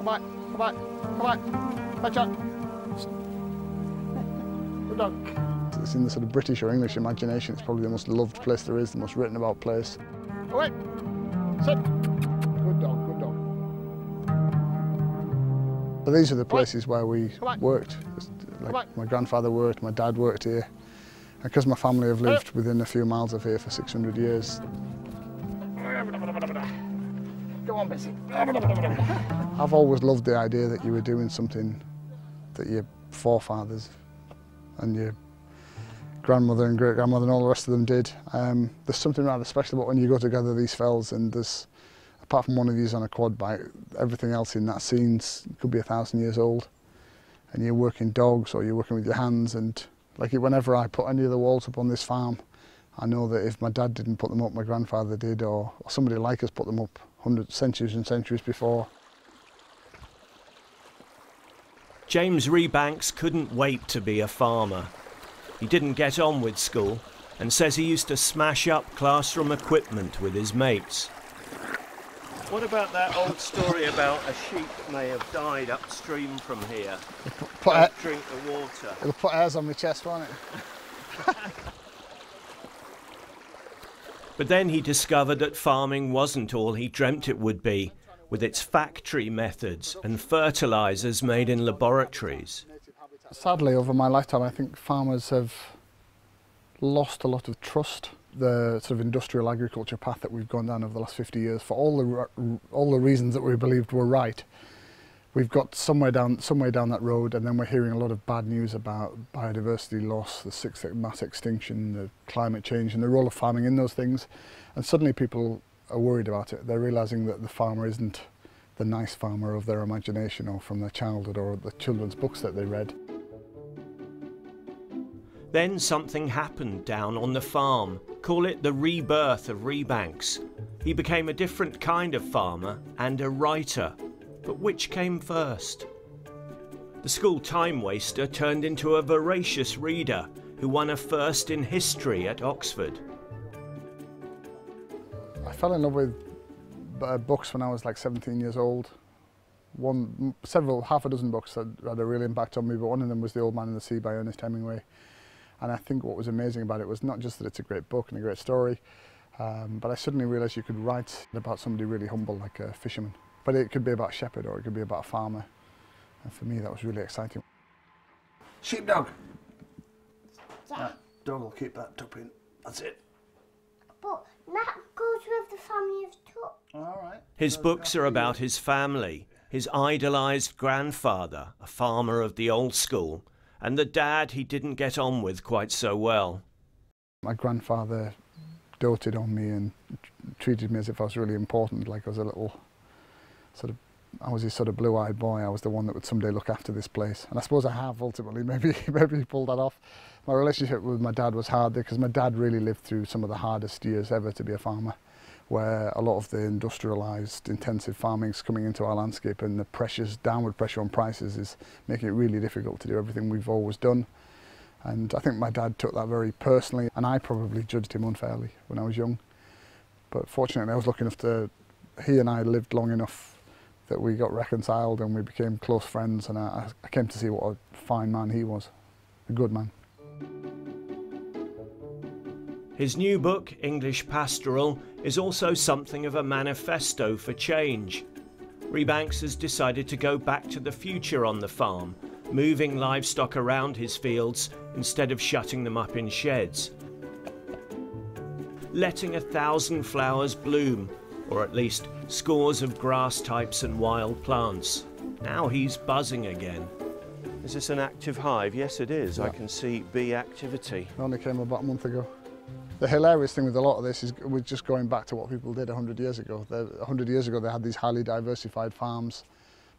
Come back, come back, come back. Back shot. Good dog. It's in the sort of British or English imagination. It's probably the most loved place there is, the most written about place. Away. Sit. Good dog, good dog. So these are the places where we worked. Like my grandfather worked, my dad worked here. And because my family have lived within a few miles of here for 600 years. Go on, Bessie. I've always loved the idea that you were doing something that your forefathers and your grandmother and great-grandmother and all the rest of them did. There's something rather special about when you go together these fells and there's, apart from one of these on a quad bike, everything else in that scene could be 1,000 years old. And you're working dogs or you're working with your hands, and like whenever I put any of the walls up on this farm, I know that if my dad didn't put them up, my grandfather did, or somebody like us put them up centuries and centuries before. James Rebanks couldn't wait to be a farmer. He didn't get on with school and says he used to smash up classroom equipment with his mates. What about that old story about a sheep may have died upstream from here? Drink the water. It'll put hairs on my chest, won't it? But then he discovered that farming wasn't all he dreamt it would be, with its factory methods and fertilisers made in laboratories. Sadly, over my lifetime, I think farmers have lost a lot of trust. The sort of industrial agriculture path that we've gone down over the last 50 years, for all the reasons that we believed were right, we've got somewhere down that road, and then we're hearing a lot of bad news about biodiversity loss, the sixth mass extinction, the climate change, and the role of farming in those things. And suddenly people are worried about it. They're realising that the farmer isn't the nice farmer of their imagination or from their childhood or the children's books that they read. Then something happened down on the farm. Call it the rebirth of Rebanks. He became a different kind of farmer and a writer. But which came first? The school time waster turned into a voracious reader who won a first in history at Oxford. I fell in love with books when I was like 17 years old. Half a dozen books that had a real impact on me, but one of them was The Old Man and the Sea by Ernest Hemingway. And I think what was amazing about it was not just that it's a great book and a great story, but I suddenly realised you could write about somebody really humble like a fisherman. But it could be about a shepherd or it could be about a farmer. And for me that was really exciting. Sheepdog! That dog will keep that tup in. That's it. But that goes with the family of tup. All right. His books are about his family, his idolised grandfather, a farmer of the old school, and the dad he didn't get on with quite so well. My grandfather doted on me and treated me as if I was really important, like I was a little I was his sort of blue-eyed boy. I was the one that would someday look after this place. And I suppose I have ultimately, maybe he pulled that off. My relationship with my dad was hard because my dad really lived through some of the hardest years ever to be a farmer, where a lot of the industrialised, intensive farming's coming into our landscape, and the downward pressure on prices is making it really difficult to do everything we've always done. And I think my dad took that very personally, and I probably judged him unfairly when I was young. But fortunately I was lucky enough he and I lived long enough that we got reconciled and we became close friends, and I came to see what a fine man he was, a good man. His new book, English Pastoral, is also something of a manifesto for change. Rebanks has decided to go back to the future on the farm, moving livestock around his fields instead of shutting them up in sheds. Letting 1,000 flowers bloom, or at least scores of grass types and wild plants. Now he's buzzing again. Is this an active hive? Yes, it is. Yeah. I can see bee activity. It only came about a month ago. The hilarious thing with a lot of this is we're just going back to what people did 100 years ago. 100 years ago they had these highly diversified farms,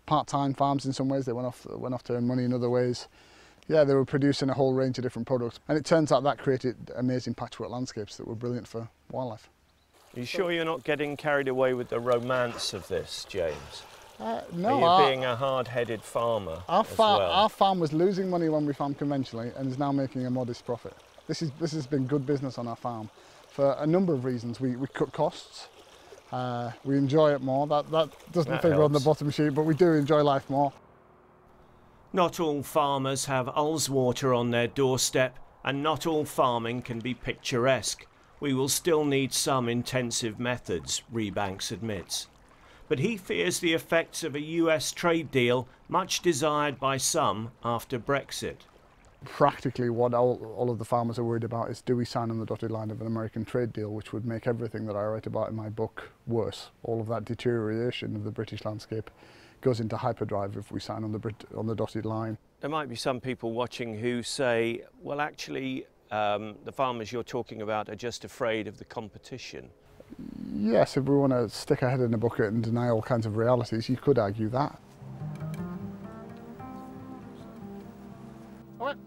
part-time farms in some ways. They went off to earn money in other ways. Yeah, they were producing a whole range of different products, and it turns out that created amazing patchwork landscapes that were brilliant for wildlife. Are you sure you're not getting carried away with the romance of this, James? No. Are you being a hard-headed farmer Our farm was losing money when we farmed conventionally and is now making a modest profit. This has been good business on our farm for a number of reasons. We cut costs. We enjoy it more. That doesn't That figure on the helps. bottom sheet, but we do enjoy life more. Not all farmers have Ullswater on their doorstep, and not all farming can be picturesque. We will still need some intensive methods, Rebanks admits. But he fears the effects of a US trade deal, much desired by some after Brexit. Practically what all of the farmers are worried about is, do we sign on the dotted line of an American trade deal, which would make everything that I write about in my book worse. All of that deterioration of the British landscape goes into hyperdrive if we sign on the dotted line. There might be some people watching who say, well, actually, the farmers you're talking about are just afraid of the competition. Yes, if we want to stick our head in a bucket and deny all kinds of realities, you could argue that. All right.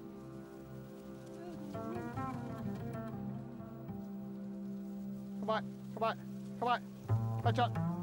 Come back, come back, come back. Catch up.